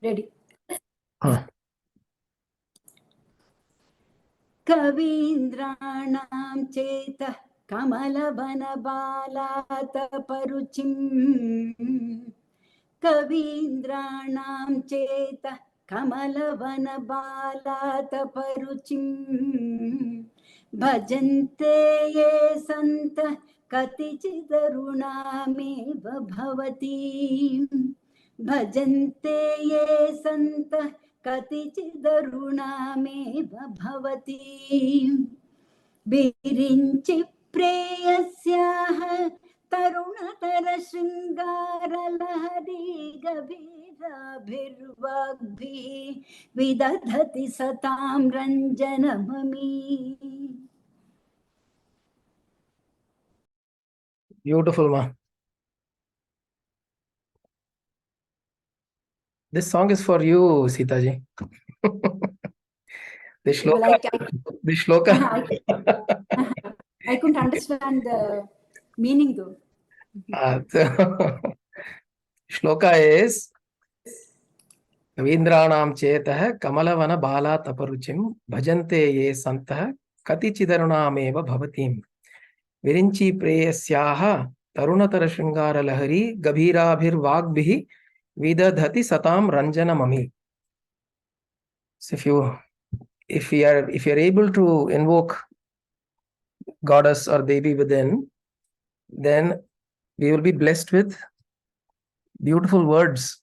Ready. कवीन्द्राणां चेतः कमलवनबालातपरुचिम् कवीन्द्राणां चेतः कमलवनबालातपरुचिम् भजन्ते ये सन्तः कतिचिदरुणामेव भवतीम् भजन्ते ये सन्तः कतिचिदरुणामेव भवतीम् विरिञ्चि प्रेयस्याः तरुणतरशृङ्गारलहरी गभीराभिर्वाग्भिः विदधति सतां रञ्जनममी. Beautiful, ma. This song is for you, Sitaji. The shloka. The shloka. I couldn't understand the meaning though. Shloka is Kavindranam chetah kamalavana bala taparuchim bhajante ye santah kati chidarunameva bhavatim virinchi preyasyaha tarunatara shringara lahari gabhirabhir vagbhihi vidadhati satam ranjana mami. So if you are able to invoke goddess or Devi within, then we will be blessed with beautiful words,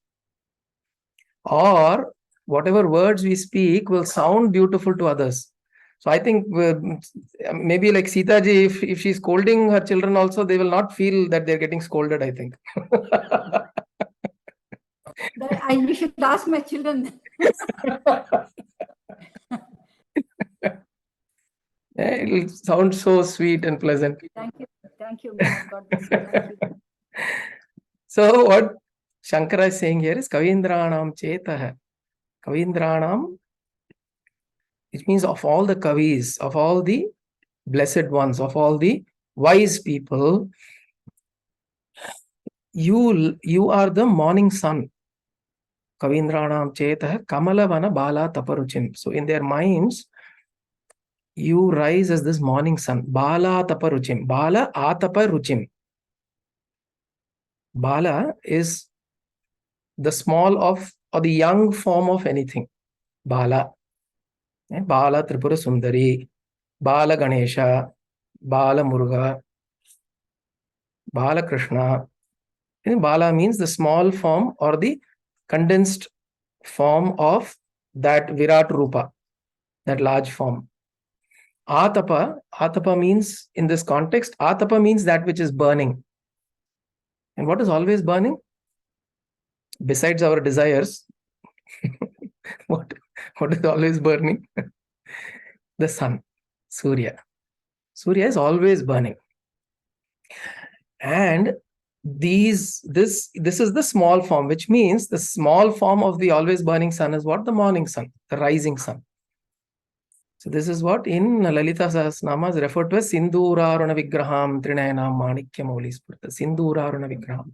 or whatever words we speak will sound beautiful to others. So I think maybe like Sita ji, if she's scolding her children also, they will not feel that they're getting scolded, I think. You should ask my children. It will sound so sweet and pleasant. Thank you. Thank you, ma'am. God bless you. Thank you. So what Shankara is saying here is Kavindranam Chetah. Kavindranam, which means of all the Kavis, of all the blessed ones, of all the wise people, you are the morning sun. Kavindranam Chetah Kamalavana Bala Taparuchim. So in their minds, you rise as this morning sun. Bala Taparuchim. Bala Ataparuchim. Bala is the small of or the young form of anything. Bala. Bala Tripura Sundari. Bala Ganesha. Bala Muruga. Bala Krishna. And Bala means the small form or the condensed form of that Virat Rupa, that large form. Atapa means, in this context, Atapa means that which is burning. And what is always burning? Besides our desires, what is always burning? The sun, Surya. Surya is always burning. And this is the small form, which means the small form of the always burning sun is what? The morning sun, the rising sun. So this is what in Lalita Sahasranama is referred to as Sindhuraruna Vigraham Trinayanam Manikya Mauli Spurta. Sindhuraruna Vigraham.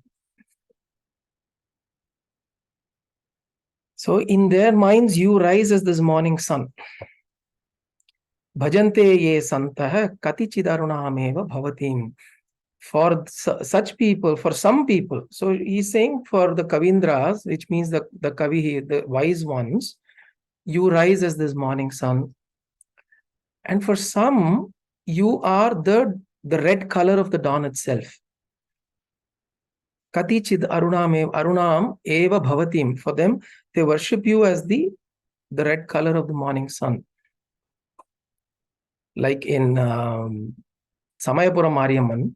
So in their minds, you rise as this morning sun. Bhajante ye santah kati chidarunameva bhavatim. For such people, for some people, so he's saying for the Kavindras, which means the Kavi, the wise ones, you rise as this morning sun. And for some, you are the red color of the dawn itself. Kati chid arunam eva bhavatim. For them, they worship you as the red color of the morning sun. Like in Samayapura Mariamman,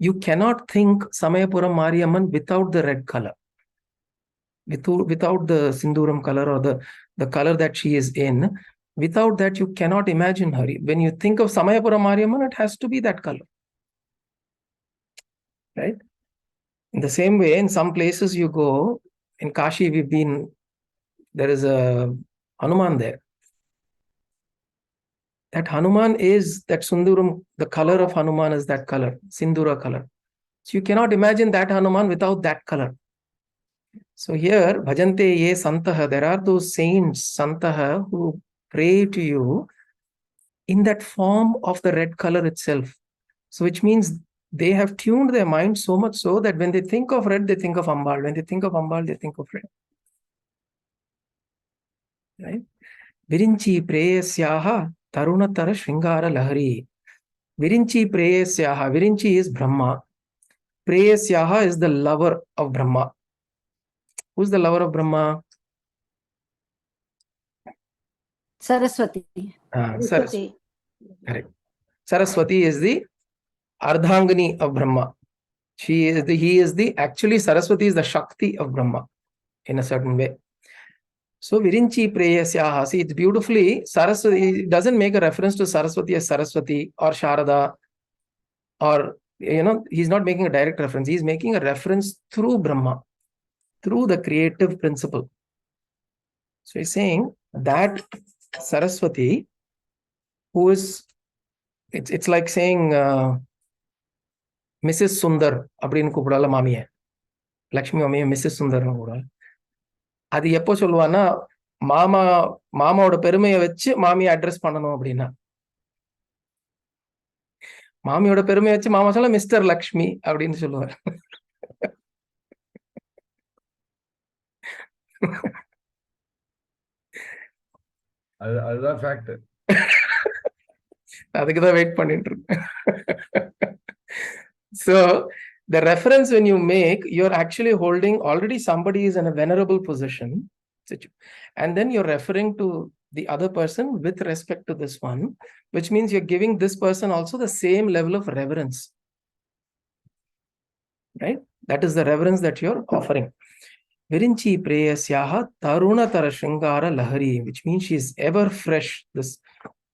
you cannot think Samayapura Mariamman without the red color. Without the Sinduram color or the color that she is in. Without that, you cannot imagine her. When you think of Samayapura Mariamman, it has to be that color. Right? In the same way, in some places you go, in Kashi we've been, there is a Hanuman there. That Hanuman is that Sunduram, the color of Hanuman is that color, Sindura color. So you cannot imagine that Hanuman without that color. So here, bhajante ye santaha, there are those saints, santaha, who pray to you in that form of the red color itself. So which means they have tuned their mind so much so that when they think of red, they think of Ambal. When they think of Ambal, they think of red. Right? Virinchi preyasyaha tarunatara shringara lahari. Virinchi preyasyaha. Virinchi is Brahma. Preyasyaha is the lover of Brahma. Who's the lover of Brahma? Saraswati. Saraswati. Correct. Saraswati is the Ardhangani of Brahma. He is the, actually Saraswati is the Shakti of Brahma in a certain way. So Virinchi Preyasyaha, see, it's beautifully, Saraswati doesn't make a reference to Saraswati as Saraswati or Sharada, or, he's not making a direct reference. He's making a reference through Brahma, through the creative principle. So he's saying that Saraswati, who is, it's like saying Mrs. Sundar, அப்படின்னு கூப்பிடல மாமிய, Lakshmi மாமிய Mrs சுந்தர்னு கூட. அது எப்போ சொல்லுவான்னா, மாமாவோட பெருமையை வச்சு மாமியை address பண்ணணும் அப்படின்னா, மாமியோட பெருமையை வச்சு மாமா சொல்ல மிஸ்டர் லக்ஷ்மி அப்படின்னு சொல்லுவார். அதுதான் ஃபேக்ட். அதுக்குதான் வெயிட் பண்ணிட்டு இருக்கேன். So the reference when you make, you're actually holding, already somebody is in a venerable position, and then you're referring to the other person with respect to this one, which means you're giving this person also the same level of reverence, right? That is the reverence that you're offering. Virinchi preyasyaha tarunatara shringara lahari, which means she's ever fresh, this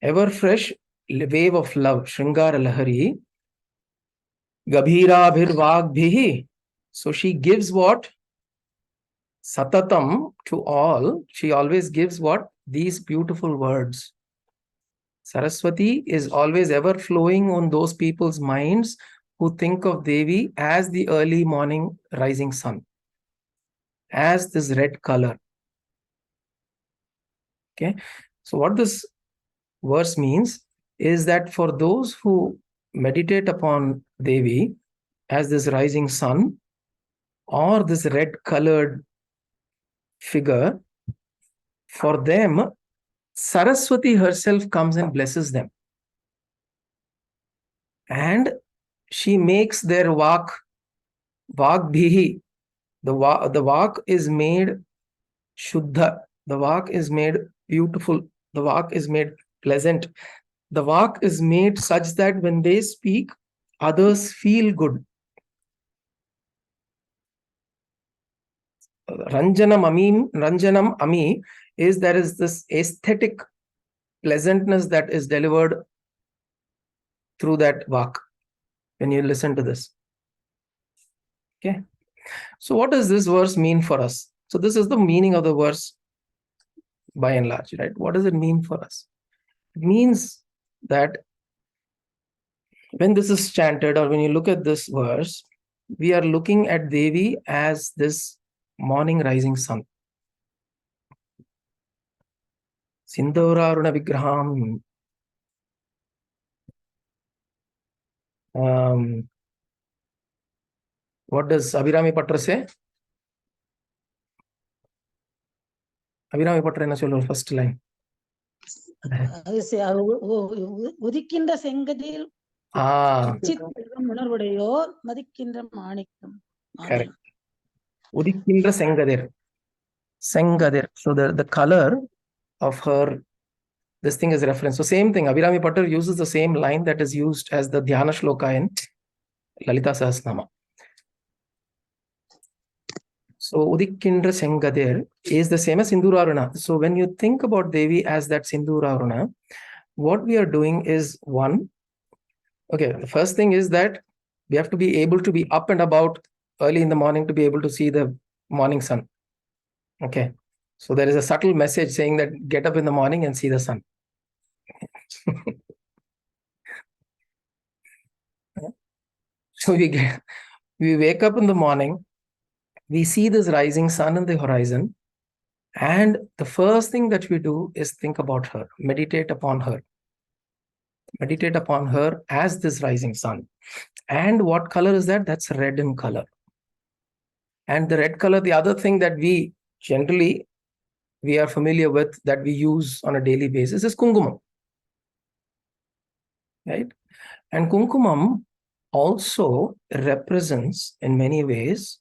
ever fresh wave of love, shringara lahari. Gabhirabhirvagbhihi. So she gives what? Satatam to all. She always gives what? These beautiful words. Saraswati is always ever flowing on those people's minds who think of Devi as the early morning rising sun, as this red color. Okay. So what this verse means is that for those who meditate upon Devi as this rising sun or this red colored figure, for them, Saraswati herself comes and blesses them. And she makes their Vagbhihi. The Vak is made Shuddha. The Vak is made beautiful. The Vak is made pleasant. The Vak is made such that when they speak, others feel good. Ranjanam Ami is there is this aesthetic pleasantness that is delivered through that Vak when you listen to this. Okay. So what does this verse mean for us? So this is the meaning of the verse by and large, right? What does it mean for us? It means that when this is chanted, or when you look at this verse, we are looking at Devi as this morning rising sun. Sindhuraruna Vigraham. What does Abhirami Patra say? Abhirami Patra enna sollu first line. உதிக்கின்ற செங்கதில் உணர்வுடையோர் மதிக்கின்ற Manickam. Correct. Udikindra Sengadir. Sengadir. So the color of her, this thing is reference. So same thing. Abhirami Patter uses the same line that is used as the Dhyana Shloka in Lalita Sahasranama. So Udikindra Sengadir is the same as Sindhuraruna. So when you think about Devi as that Sindhuraruna, what we are doing is one. Okay, the first thing is that we have to be able to be up and about early in the morning to be able to see the morning sun. Okay. So there is a subtle message saying that get up in the morning and see the sun. So we wake up in the morning, we see this rising sun in the horizon, and the first thing that we do is think about her, meditate upon her. Meditate upon her as this rising sun. And what color is that? That's red in color. And the red color, the other thing that we generally we are familiar with, that we use on a daily basis, is kumkumam. Right? And kumkumam also represents in many ways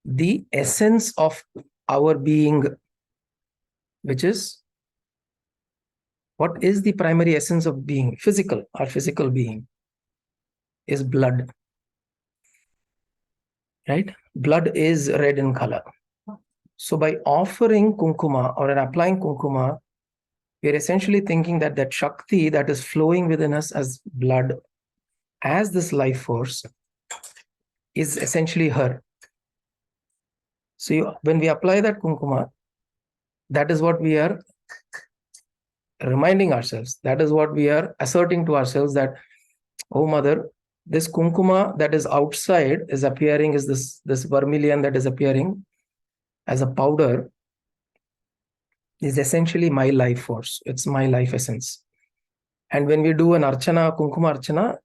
the essence of our being, which is, what is the primary essence of being? Physical. Our physical being is blood. Right? Blood is red in color. So by offering kunkuma or applying kunkuma, we're essentially thinking that that Shakti that is flowing within us as blood, as this life force, is essentially her. So when we apply that kunkuma, that is what we are reminding ourselves. That is what we are asserting to ourselves, that, oh mother, this kunkuma that is outside is appearing, is this vermilion that is appearing as a powder, is essentially my life force. It's my life essence. And when we do an archana, kunkuma archana,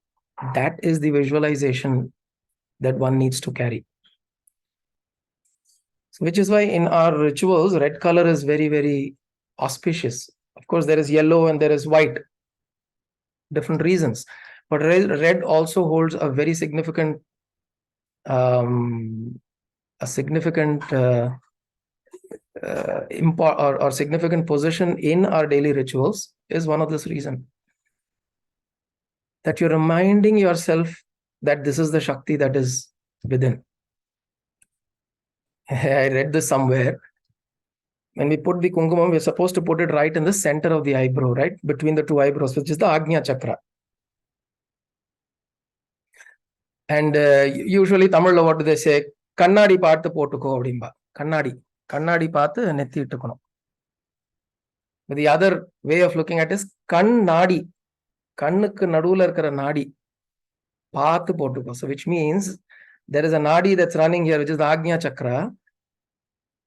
that is the visualization that one needs to carry. So which is why in our rituals, red color is very, very auspicious. Of course, there is yellow and there is white, different reasons. But red also holds a very significant, or significant position in our daily rituals, is one of this reason. That you're reminding yourself that this is the Shakti that is within. I read this somewhere. When we put the kumkumam, we're supposed to put it right in the center of the eyebrow, right? Between the two eyebrows, which is the Agnya Chakra. And usually Tamil, what do they say? Kannadi paathu potuko abdimba. Kannadi paathu nethi ittukonum. But the other way of looking at it is kannadi. Kannukku nadula irukra nadi. Paathu potuko. So which means there is a nadi that's running here, which is the Agnya Chakra.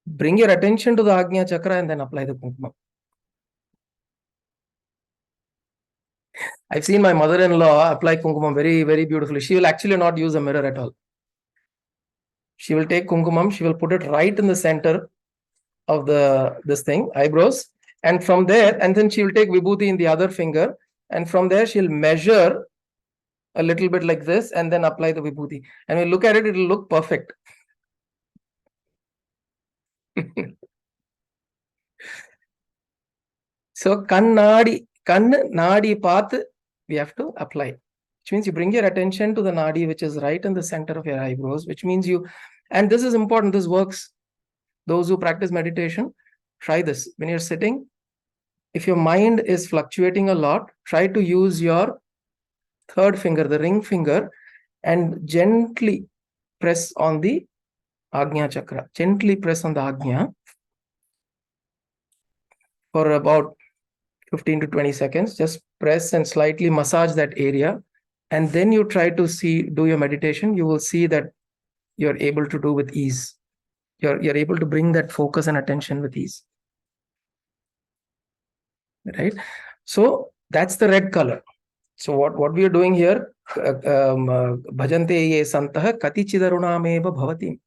Bring your attention to the Agnya Chakra and then apply the kumkumam. I've seen my mother-in-law apply kumkumam very, very beautifully. She will actually not use a mirror at all. She will take kumkumam, she will put it right in the center of this thing, eyebrows, and from there, and then she will take vibhuti in the other finger, and from there she'll measure a little bit like this and then apply the vibhuti. And when you look at it, it will look perfect. So kannadi path we have to apply, which means you bring your attention to the nadi, which is right in the center of your eyebrows, which means you, and this is important, this works. Those who practice meditation, try this. When you're sitting, if your mind is fluctuating a lot, try to use your third finger, the ring finger, and gently press on the Agnya Chakra. Gently press on the Agnya for about 15 to 20 seconds. Just press and slightly massage that area. And then you try to do your meditation. You will see that you're able to do with ease. You're able to bring that focus and attention with ease. Right? So that's the red color. So what we are doing here, bhajante ye santah kati chidarunameva bhavati.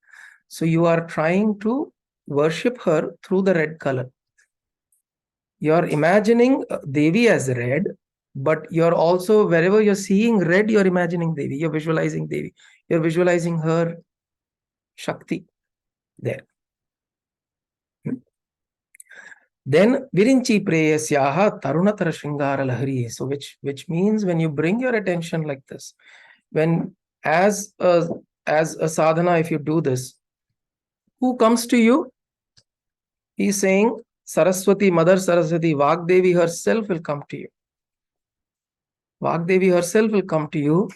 So you are trying to worship her through the red color. You're imagining Devi as red, but you're also, wherever you're seeing red, you're imagining Devi, you're visualizing Devi, you're visualizing her Shakti there. Then Virinchi Preyasyaha Tarunatara Shringara Lahari. So which means when you bring your attention like this, when as a sadhana, if you do this, who comes to you? He's saying Saraswati, Mother Saraswati, Vagdevi herself will come to you. Vagdevi herself will come to you,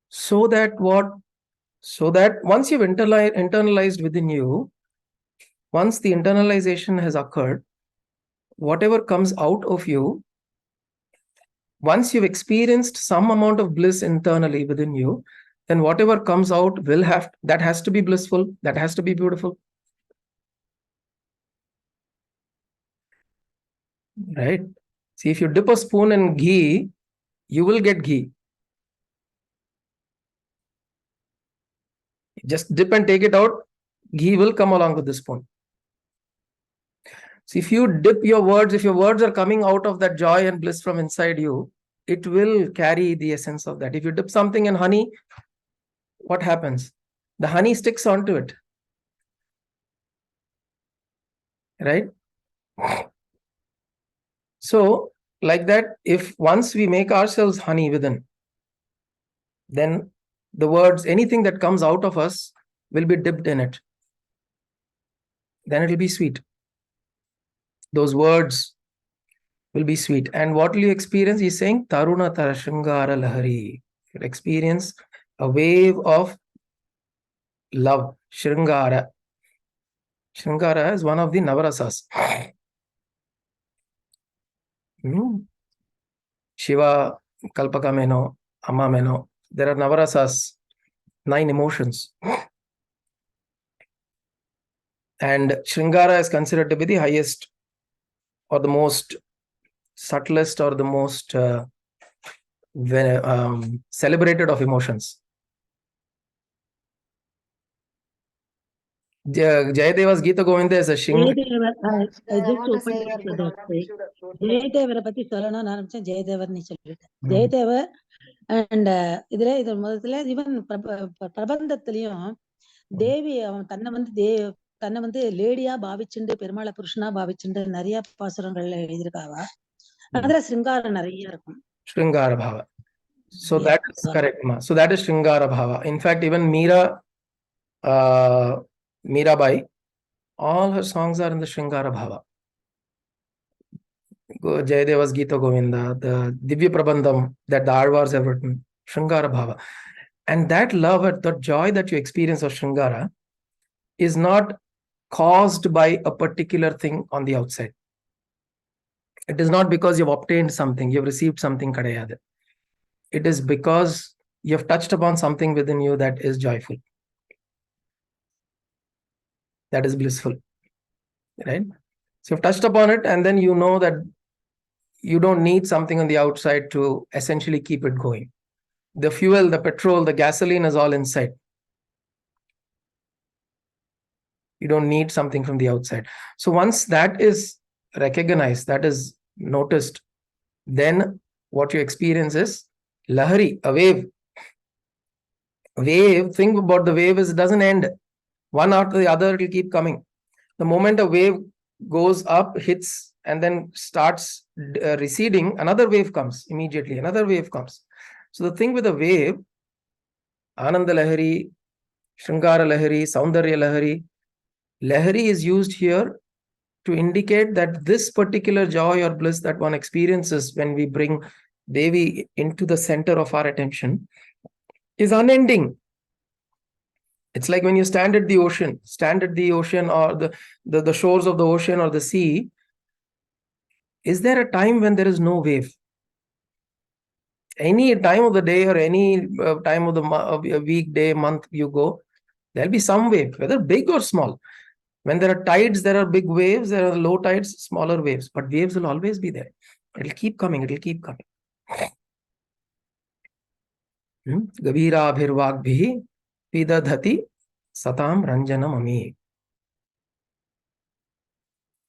so that what? So that once you've internalized within you, once the internalization has occurred, whatever comes out of you, once you've experienced some amount of bliss internally within you, then whatever comes out that has to be blissful, that has to be beautiful. Right? See, if you dip a spoon in ghee, you will get ghee. Just dip and take it out, ghee will come along with the spoon. So if you dip your words, if your words are coming out of that joy and bliss from inside you, it will carry the essence of that. If you dip something in honey, what happens? The honey sticks onto it. Right? So, like that, if once we make ourselves honey within, then the words, anything that comes out of us will be dipped in it. Then it will be sweet. Those words will be sweet. And what will you experience? He's saying, Taruna Tara Saundarya Lahari. You'll experience a wave of love, Shringara. Shringara is one of the Navarasas. Shiva, Kalpaka Meno, Amma Meno. There are Navarasas, 9 emotions. And Shringara is considered to be the highest or the most subtlest or the most celebrated of emotions. Jayadeva's Gita Govinda is a Jayadevar I just opened that page. ஜெயதேவரை பத்தி சொல்லணும்னு நான் நினைச்சேன், ஜெயதேவர் நீ சொல்லிட்டேன். Jayadevar and இது முதல்ல இவன் பிரபந்தத்திலையும் தேவி அவன் தன்னை வந்து லேடியா பாவிச்சுண்டு பெருமாளை புருஷனா பாவிச்சுண்டு நிறைய பாசுரங்கள்ல எழுதியிருக்காவா. அதுல சிருங்காரம் நிறைய இருக்கும். Shringara Bhava. So that is correct, ma. So that is Shringara Bhava. In fact, even Mirabai, all her songs are in the Shringara Bhava. Jayadeva's Gita Govinda, the Divya Prabandham that the Alvars have written, Shringara Bhava. And that love, the joy that you experience of Shringara is not caused by a particular thing on the outside. It is not because you've obtained something, you've received something kadayad. It is because you've touched upon something within you that is joyful, that is blissful. Right? So you've touched upon it, and then you know that you don't need something on the outside to essentially keep it going. The fuel, the petrol, the gasoline is all inside. You don't need something from the outside. So once that is recognized, that is noticed, then what you experience is Lahari, a wave. Wave, think about the wave, it doesn't end. One after the other, it will keep coming. The moment a wave goes up, hits, and then starts receding, another wave comes immediately. Another wave comes. So the thing with a wave, Ananda Lahari, Shringara Lahari, Saundarya Lahari, Lahari is used here to indicate that this particular joy or bliss that one experiences when we bring Devi into the center of our attention is unending. It's like when you stand at the ocean or the shores of the ocean or the sea. Is there a time when there is no wave? Any time of the day or any time of the week, day, month you go, there'll be some wave, whether big or small. When there are tides, there are big waves. There are low tides, smaller waves. But waves will always be there. It'll keep coming. It'll keep coming. Gavira bhirvagbhihi pidadhati satam ranjanam ami.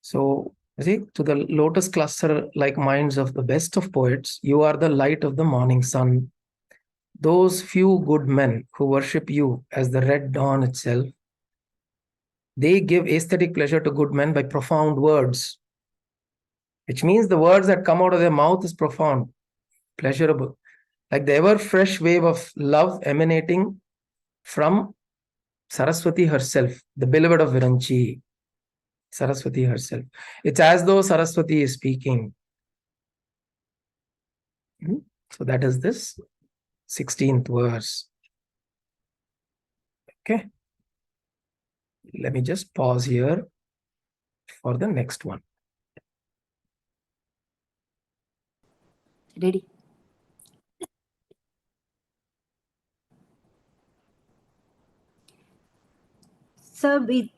So, see, to the lotus cluster-like minds of the best of poets, you are the light of the morning sun. Those few good men who worship you as the red dawn itself, they give aesthetic pleasure to good men by profound words, which means the words that come out of their mouth is profound, pleasurable, like the ever fresh wave of love emanating from Saraswati herself, the beloved of Viranchi, Saraswati herself. It's as though Saraswati is speaking. So that is this 16th verse. Okay. Let me just pause here for the next one. Ready. सवित्रीभिर्वाचां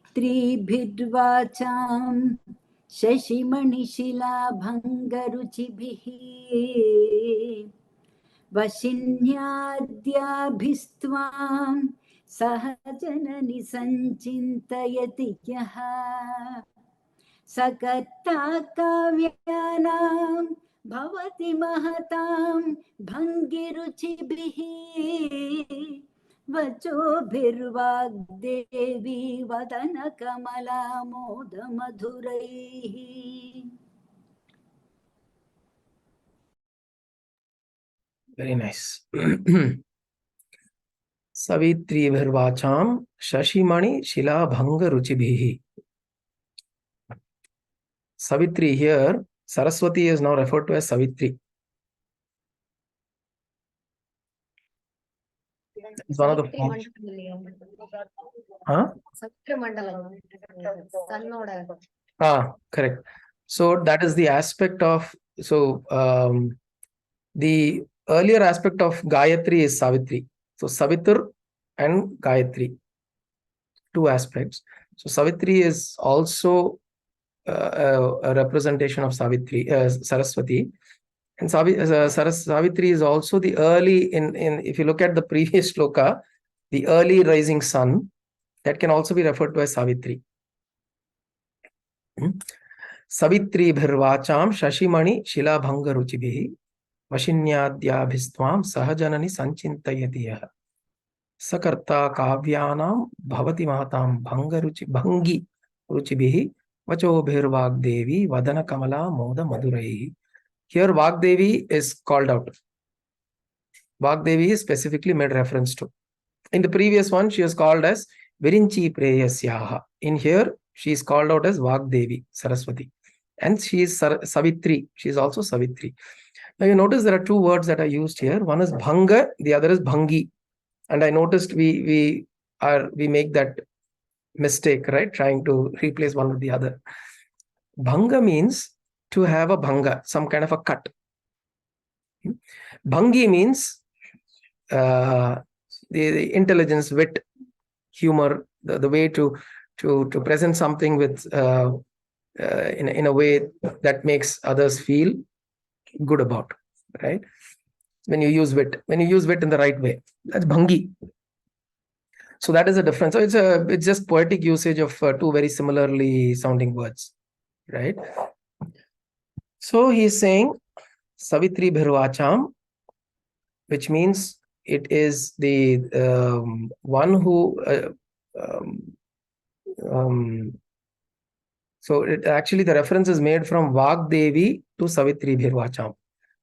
शशिमणिशिलाभङ्गरुचिभिः वशिन्याद्याभिस्त्वां सहजननि सञ्चिन्तयति यः सकर्ता काव्यानां भवति महतां भङ्गिरुचिभिः वचोभिर्वाग्देवी वदनकमलामोदमधुरैः. Very nice. Savitri Bhirvacham Shashimani Shila Bhanga Ruchibhihi. Savitri here, Saraswati is now referred to as Savitri. It's one of the forms. Huh? Ah, correct. So that is the aspect of, the earlier aspect of Gayatri is Savitri. So Savitur and Gayatri, two aspects. So Savitri is also a representation of Savitri, Saraswati. And Savitri is also the early, if you look at the previous shloka, the early rising sun, that can also be referred to as Savitri. Savitri Bhirvacham Shashimani Shilabhanga Ruchibhihi Vashinyadhyabhistvam Sahajanani Sanchintayatiyaha Sakarta Kavyanam Bhavati Mahatam Bhangi Ruchibhihi Vacho Bhirvagdevi Vadana Kamala Moda Madurai. Here Vagdevi is called out. Vagdevi is specifically made reference to. In the previous one, she is called as Virinchi Preyasyaha. In here, she is called out as Vagdevi, Saraswati. And she is Savitri. She is also Savitri. Now you notice there are two words that are used here. One is Bhanga, the other is Bhangi. And I noticed we make that mistake, right? Trying to replace one with the other. Bhanga means to have a bhanga, some kind of a cut. Bhangi means the intelligence, wit, humor, the way to present something with in a way that makes others feel good about, right? When you use wit in the right way, that's Bhangi. So that is a difference. So it's just poetic usage of two very similarly sounding words, right? So he's saying Savitri Bhirvacham, which means it is the one who so it actually, the reference is made from Vagdevi to Savitri Bhirvacham.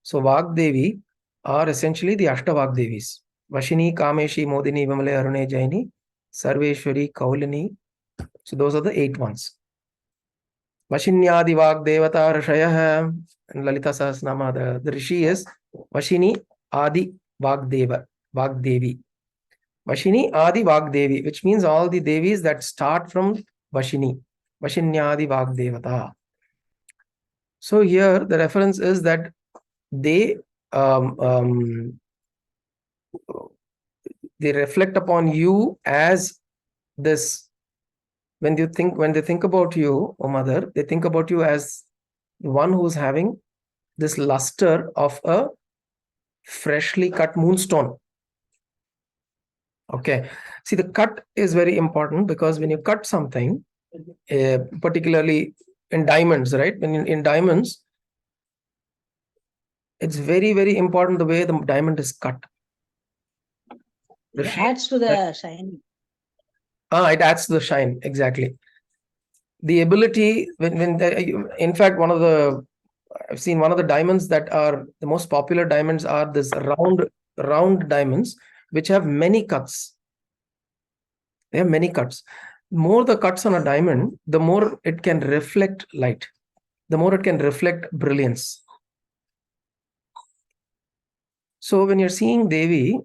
So Vagdevi are essentially the Ashtavagdevis. Vashini, Kameshi, Modini, Vimale, Arune, Jaini, Sarveshwari, Kaulini. So those are the 8 ones. Vashinyadi Vagdevata Rashayah and Lalita Sahasranama. The Rishi is Vashini Adi Vagdevi. Vashini Adi Vagdevi, which means all the Devis that start from Vashini. Vashinyadi Vagdevata. So here the reference is that they reflect upon you as this. When they think about you, O mother, they think about you as the one who's having this luster of a freshly cut moonstone. Okay. See, the cut is very important because when you cut something, particularly in diamonds, right? When in diamonds, it's very, very important the way the diamond is cut. It adds to the shine. It adds to the shine, exactly. The ability, in fact, I've seen one of the diamonds that are the most popular diamonds are this round diamonds, which have many cuts. They have many cuts. More the cuts on a diamond, the more it can reflect light, the more it can reflect brilliance. So when you're seeing Devi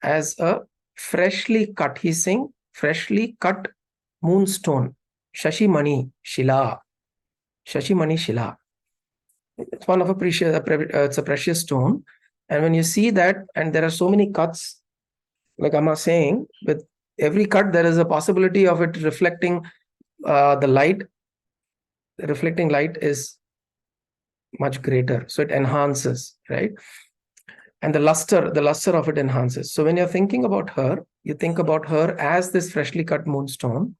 as a freshly cut, he's saying freshly cut moonstone, Shashimani Shila. Shashimani Shila. It's one of it's a precious stone. And when you see that, and there are so many cuts, like I'm saying, with every cut, there is a possibility of it reflecting the light. The reflecting light is much greater, so it enhances, right? And the luster of it enhances. So when you're thinking about her, you think about her as this freshly cut moonstone,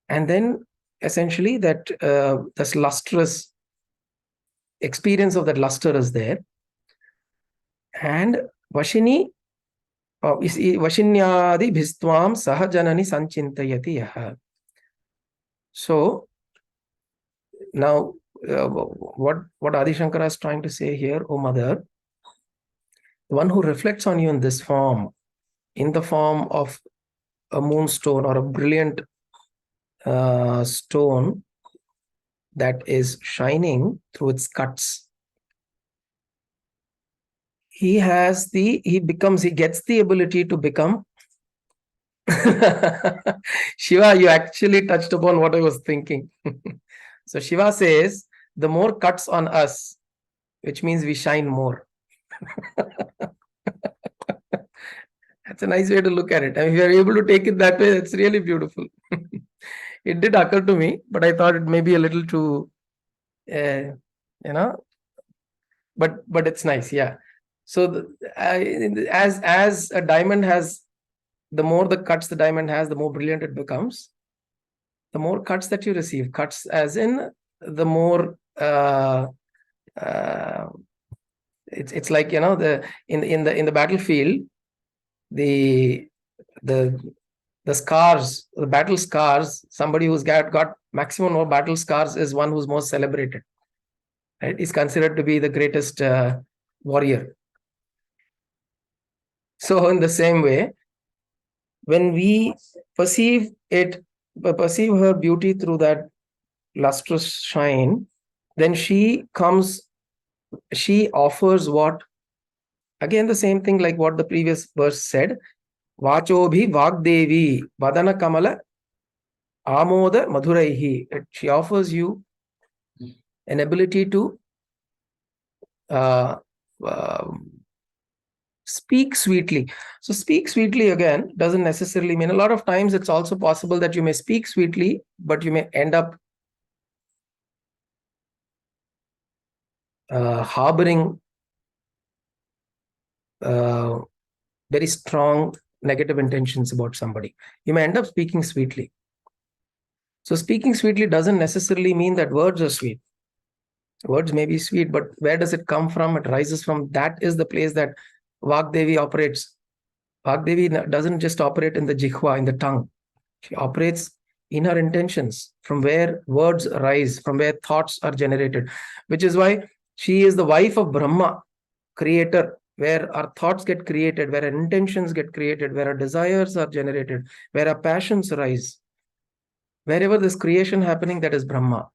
and then essentially that this lustrous experience of that luster is there. And Vashini, Vashinyadi bhistvam sahajanani sanchintayati yaha. So now what Adi Shankara is trying to say here, O mother, the one who reflects on you in this form, in the form of a moonstone or a brilliant stone that is shining through its cuts, he gets the ability to become Shiva, you actually touched upon what I was thinking. So Shiva says, the more cuts on us, which means we shine more. That's a nice way to look at it. And if you are able to take it that way, it's really beautiful. It did occur to me, but I thought it may be a little too, but it's nice, yeah. So as a diamond has, the more the cuts the diamond has, the more brilliant it becomes. The more cuts that you receive, cuts as in the more it's like, in the battlefield, the scars, the battle scars, somebody who's got maximum more battle scars is one who's most celebrated, right? Is considered to be the greatest warrior. So in the same way, when we perceive her beauty through that lustrous shine, then she offers what, again the same thing like what the previous verse said, Vachobhi Vagdevi Vadana Kamala Amoda Madhuraihi. She offers you an ability to speak sweetly. So speak sweetly, again, doesn't necessarily mean, a lot of times it's also possible that you may speak sweetly, but you may end up harboring very strong negative intentions about somebody. You may end up speaking sweetly. So speaking sweetly doesn't necessarily mean that words are sweet. Words may be sweet, but where does it come from? It rises from, that is the place that Vagdevi operates. Vagdevi doesn't just operate in the jihva, in the tongue. She operates in her intentions, from where words arise, from where thoughts are generated, which is why she is the wife of Brahma, creator, where our thoughts get created, where our intentions get created, where our desires are generated, where our passions rise. Wherever there's creation happening, that is Brahma.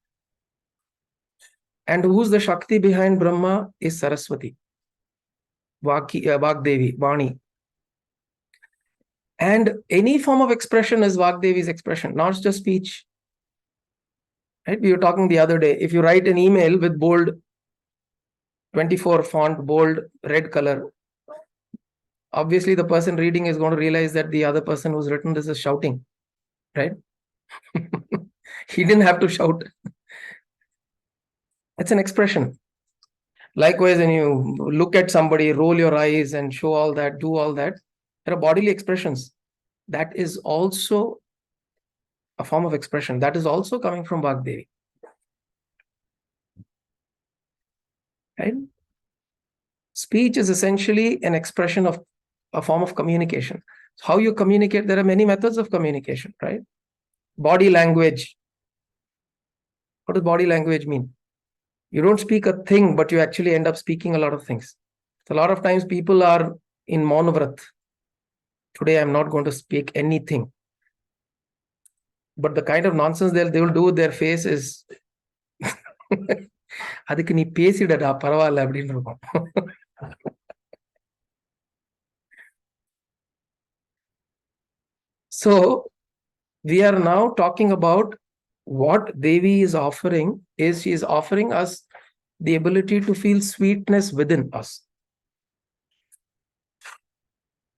And who's the Shakti behind Brahma is Saraswati, Vagdevi, Vani. And any form of expression is Vagdevi's expression, not just speech. Right? We were talking the other day, if you write an email with bold 24 font, bold red color, obviously the person reading is going to realize that the other person who's written this is shouting, right? He didn't have to shout. It's an expression. Likewise, when you look at somebody, roll your eyes and show all that, do all that, there are bodily expressions. That is also a form of expression. That is also coming from Vagdevi. Right? Speech is essentially an expression of a form of communication. How you communicate, there are many methods of communication, right? Body language. What does body language mean? You don't speak a thing, but you actually end up speaking a lot of things. So a lot of times people are in Maunavrat. Today I'm not going to speak anything. But the kind of nonsense they will do with their face is அதுக்கு நீ பேசிடடா பரவாயில்ல அப்படின்னு இருக்கும். So we are now talking about what Devi is offering. Is she is offering us the ability to feel sweetness within us.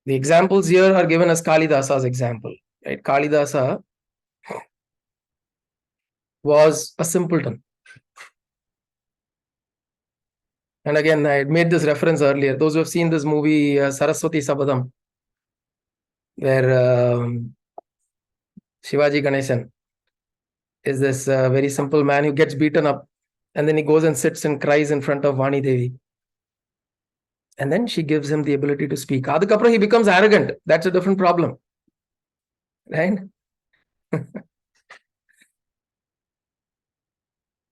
The examples here are given as Kalidasa's example. Right? Kalidasa was a simpleton. And again, I made this reference earlier. Those who have seen this movie, Saraswati Sabadam, where Shivaji Ganesan is this very simple man who gets beaten up, and then he goes and sits and cries in front of Vani Devi. And then she gives him the ability to speak. Adukapra, he becomes arrogant. That's a different problem. Right?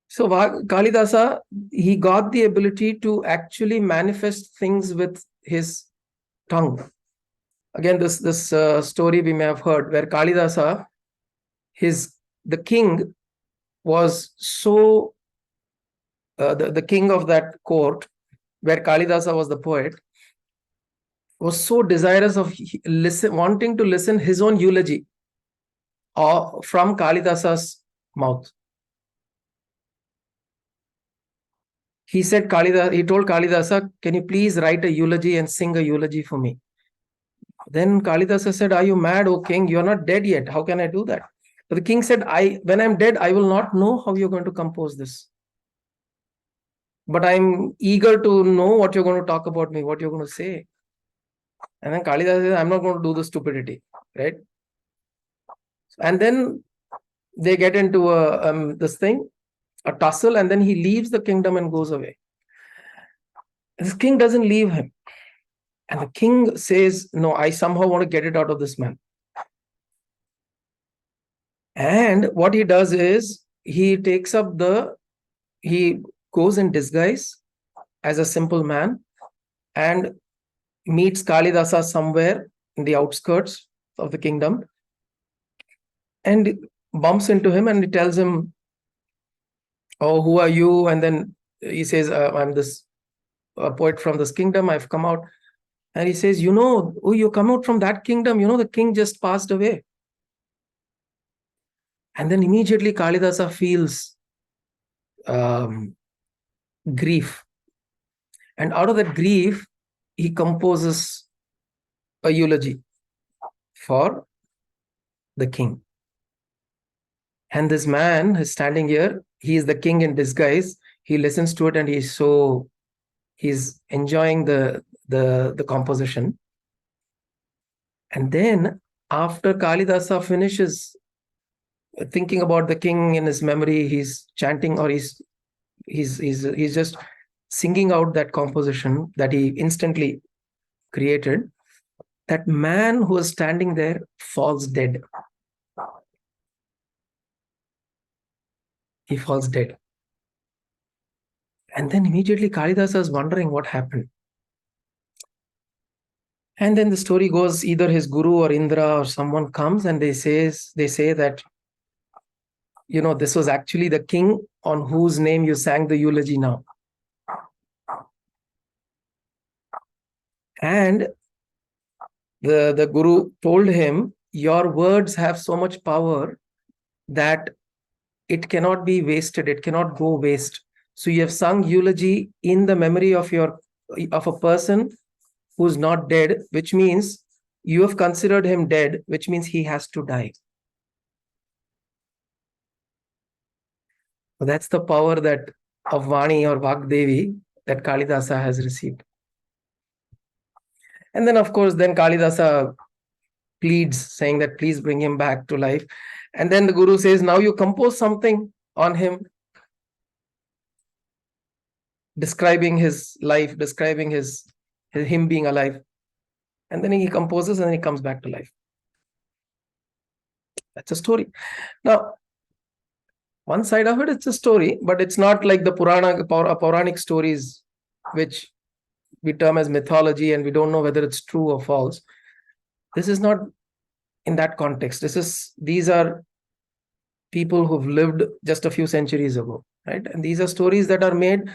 So Kalidasa, he got the ability to actually manifest things with his tongue. Again, this story we may have heard, where Kalidasa, the king was so, the king of that court, where Kalidasa was the poet, was so desirous of wanting to listen his own eulogy from Kalidasa's mouth. He told Kalidasa, can you please write a eulogy and sing a eulogy for me? Then Kalidasa said, are you mad, O king? You're not dead yet. How can I do that? But the king said, when I'm dead, I will not know how you're going to compose this. But I'm eager to know what you're going to talk about me, what you're going to say. And then Kalidasa said, I'm not going to do the stupidity. Right? And then they get into a tussle, and then he leaves the kingdom and goes away. This king doesn't leave him. And the king says, no, I somehow want to get it out of this man. And what he does is, he goes in disguise as a simple man and meets Kalidasa somewhere in the outskirts of the kingdom and bumps into him, and he tells him, oh, who are you? And then he says, I'm this poet from this kingdom. I've come out. And he says, oh, you come out from that kingdom. The king just passed away. And then immediately Kalidasa feels grief. And out of that grief, he composes a eulogy for the king. And this man is standing here. He is the king in disguise. He listens to it and he's enjoying the composition. And then after Kalidasa finishes thinking about the king in his memory, he's chanting, or he's just singing out that composition that he instantly created. That man who was standing there falls dead. He falls dead. And then immediately Kalidasa is wondering what happened. And then the story goes, either his guru or Indra or someone comes and they say that, this was actually the king on whose name you sang the eulogy now. And the guru told him, your words have so much power that it cannot be wasted. It cannot go waste. So you have sung eulogy in the memory of a person who's not dead, which means you have considered him dead, which means he has to die. So that's the power of Vani or Vagdevi that Kalidasa has received. And then, of course, Kalidasa pleads, saying that please bring him back to life. And then the guru says, now you compose something on him, describing his life, describing him being alive. And then he composes and then he comes back to life. That's a story. Now, one side of it, it's a story, but it's not like the Puranic stories, which we term as mythology, and we don't know whether it's true or false. This is not in that context. These are people who've lived just a few centuries ago, right? And these are stories that are made.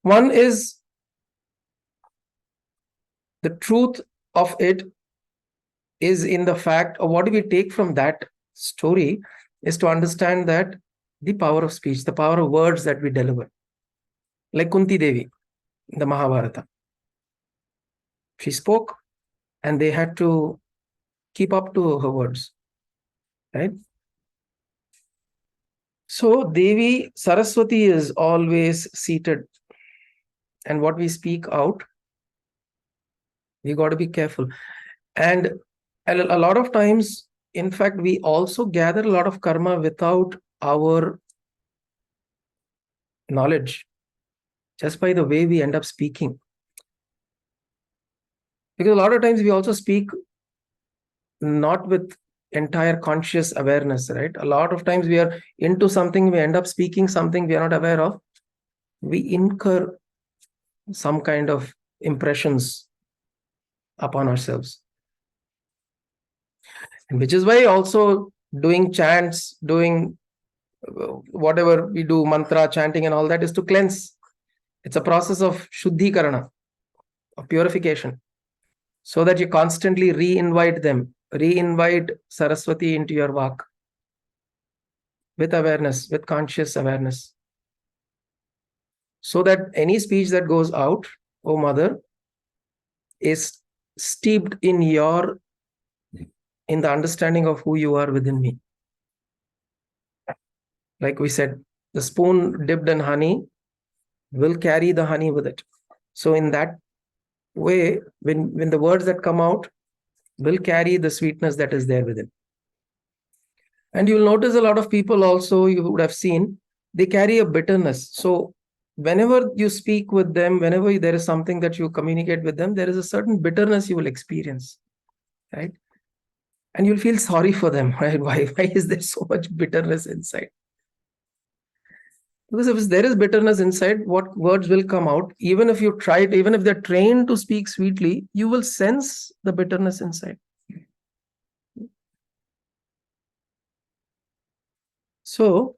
One is the truth of it is in the fact, or what do we take from that story, is to understand that the power of speech, the power of words that we deliver. Like Kunti Devi in the Mahabharata. She spoke, and they had to keep up to her words, right? So Devi Saraswati is always seated, and what we speak out, we got to be careful. And a lot of times, in fact, we also gather a lot of karma without our knowledge, just by the way we end up speaking. Because a lot of times we also speak not with entire conscious awareness, right? A lot of times we are into something, we end up speaking something we are not aware of. We incur some kind of impressions upon ourselves. And which is why also doing chants, doing whatever we do, mantra, chanting and all that is to cleanse. It's a process of shuddhikarana, of purification, so that you constantly re-invite Saraswati into your vak with awareness, with conscious awareness. So that any speech that goes out, O Mother, is steeped in the understanding of who you are within me. Like we said, the spoon dipped in honey will carry the honey with it. So in that way, when the words that come out will carry the sweetness that is there within. And you'll notice a lot of people also, you would have seen, they carry a bitterness. So whenever you speak with them, whenever there is something that you communicate with them, there is a certain bitterness you will experience, right? And you'll feel sorry for them, right? Why is there so much bitterness inside? Because if there is bitterness inside, what words will come out? Even if you try it, even if they're trained to speak sweetly, you will sense the bitterness inside. So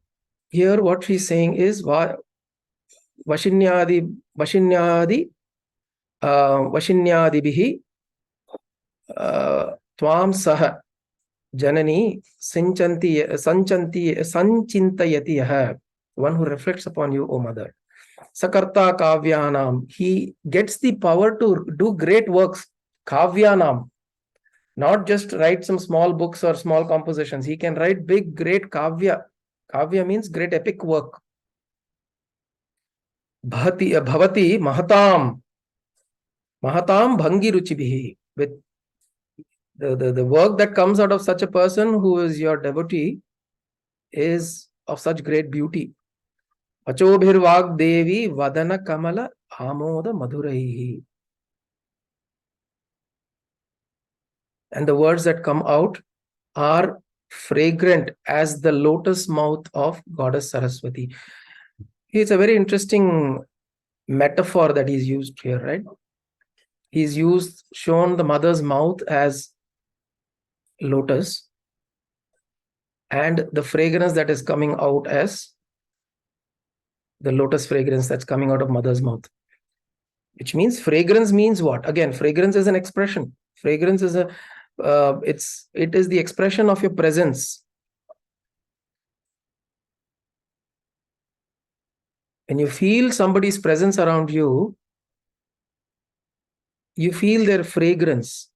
here what she's saying is Vashinyadibihi Tvam Saha Janani Sanchintayati Yaha. One who reflects upon you, O Mother. Sakarta Kavyanam. He gets the power to do great works. Kavyanam. Not just write some small books or small compositions. He can write big, great kavya. Kavya means great epic work. Bhavati Mahatam Bhangi Ruchibihi. With the work that comes out of such a person who is your devotee is of such great beauty. Achobhirvag Devi Vadana Kamala Amoda Madhuraihi. And the words that come out are fragrant as the lotus mouth of Goddess Saraswati. It's a very interesting metaphor that he's used here, right? He's shown the mother's mouth as lotus and the fragrance that is coming out as the lotus fragrance that's coming out of mother's mouth. Which means fragrance means what? Again, fragrance is an expression. Fragrance is it is the expression of your presence. When you feel somebody's presence around you, you feel their fragrance.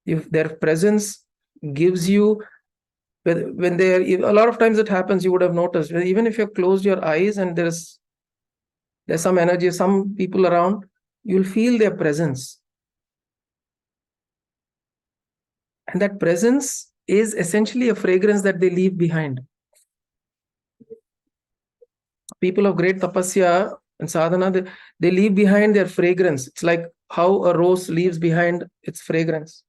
Their presence gives you, when they're, a lot of times it happens, you would have noticed, even if you've closed your eyes and there's some energy, some people around, you'll feel their presence. And that presence is essentially a fragrance that they leave behind. People of great tapasya and sadhana, they leave behind their fragrance. It's like how a rose leaves behind its fragrance.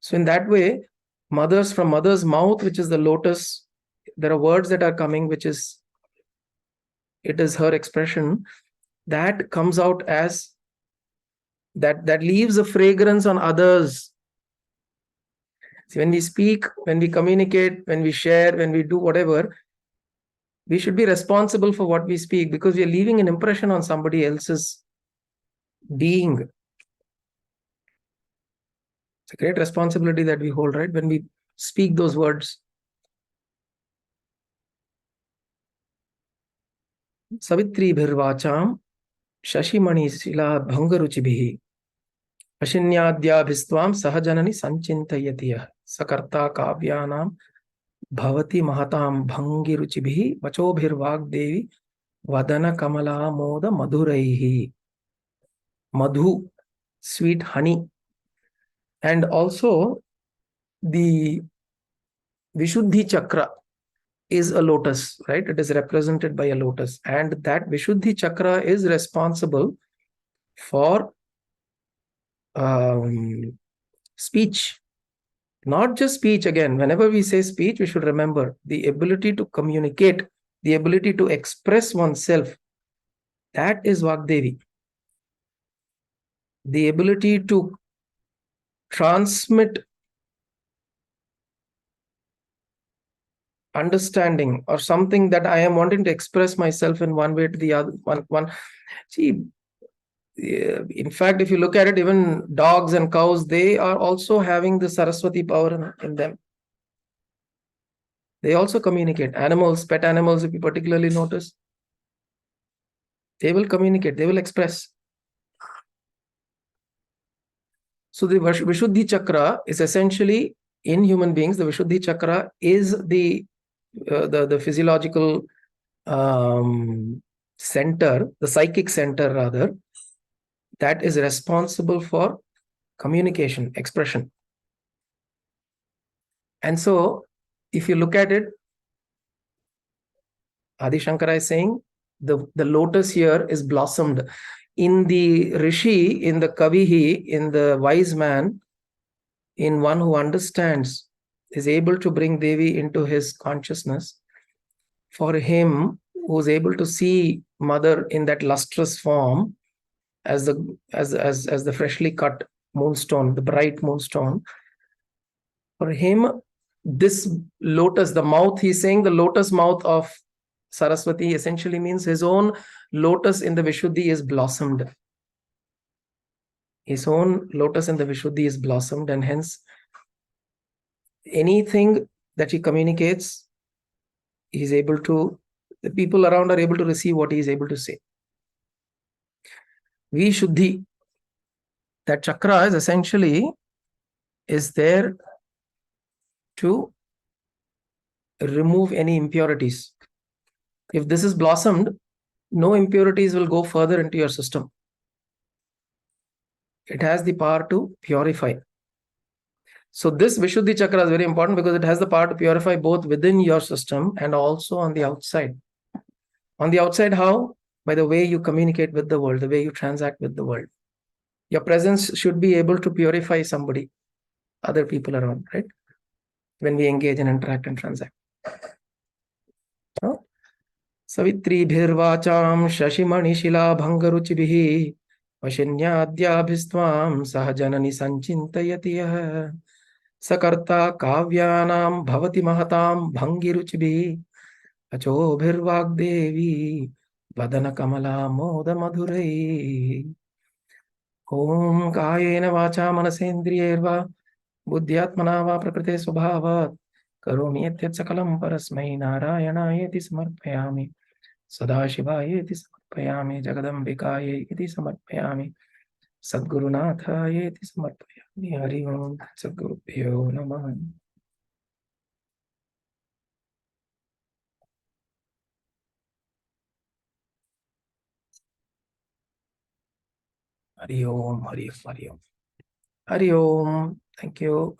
So in that way, from mother's mouth, which is the lotus, there are words that are coming, it is her expression that comes out as that leaves a fragrance on others. See, when we speak, when we communicate, when we share, when we do whatever, we should be responsible for what we speak, because we are leaving an impression on somebody else's being. It's a great responsibility that we hold, right? When we speak those words. Savitri Bhirvacham Shashimani Sila Bhangaruchibhi. Ashinyadhyabhistvam sahajanani sanchintayati yah. Sakarta kavyānām bhavati mahatāṃ bhangi ruchibhi vachobhirvāgdevi vadana kamala moda madhuraihi. Madhu, sweet honey. And also the Vishuddhi chakra is a lotus, right? It is represented by a lotus, and that Vishuddhi chakra is responsible for speech. Not just speech. Again, whenever we say speech, we should remember the ability to communicate, the ability to express oneself. That is Vagdevi. The ability to transmit understanding or something that I am wanting to express myself in one way to the other. See, in fact, if you look at it, even dogs and cows, they are also having the Saraswati power in them. They also communicate. Animals, pet animals, if you particularly notice, they will communicate, they will express. So the Vishuddhi chakra is essentially, in human beings, the Vishuddhi chakra is the physiological center, the psychic center rather, that is responsible for communication, expression. And so if you look at it, Adi Shankara is saying the lotus here is blossomed. In the Rishi, in the Kavihi, in the wise man, in one who understands, is able to bring Devi into his consciousness. For him, who is able to see Mother in that lustrous form, as the freshly cut moonstone, the bright moonstone, for him, this lotus, the mouth, he's saying the lotus mouth of Saraswati essentially means his own lotus in the Vishuddhi is blossomed. His own lotus in the Vishuddhi is blossomed, and hence anything that he communicates, he's able to, the people around are able to receive what he is able to say. Vishuddhi, that chakra is essentially is there to remove any impurities. If this is blossomed, no impurities will go further into your system. It has the power to purify. So this Vishuddhi chakra is very important because it has the power to purify both within your system and also on the outside. On the outside, how? By the way you communicate with the world, the way you transact with the world. Your presence should be able to purify somebody, other people around, right? When we engage and interact and transact. Savitri bhirvacham shashimani shila bhangaruchibhi vashinyadhyabhistvam sahajanani sanchintayati yah. Sakarta kavyānām bhavati mahatāṃ bhangi ruchibhi achobhirvāgdevi vadana kamala moda madhurai. Om kāyena vācā manasendriyerva buddhyatmana va prakrite svabhavat karomi yatyat sakalam parasmai narayanayeति samarpayami sadashivayeti samarpayami jagadambikayeti samarpayami sadgurunathayeti samarpayami. Hari Om Sadgurubhyo Namah. Hari Om, Hari Om, Hari Om. Hari Om. Thank you.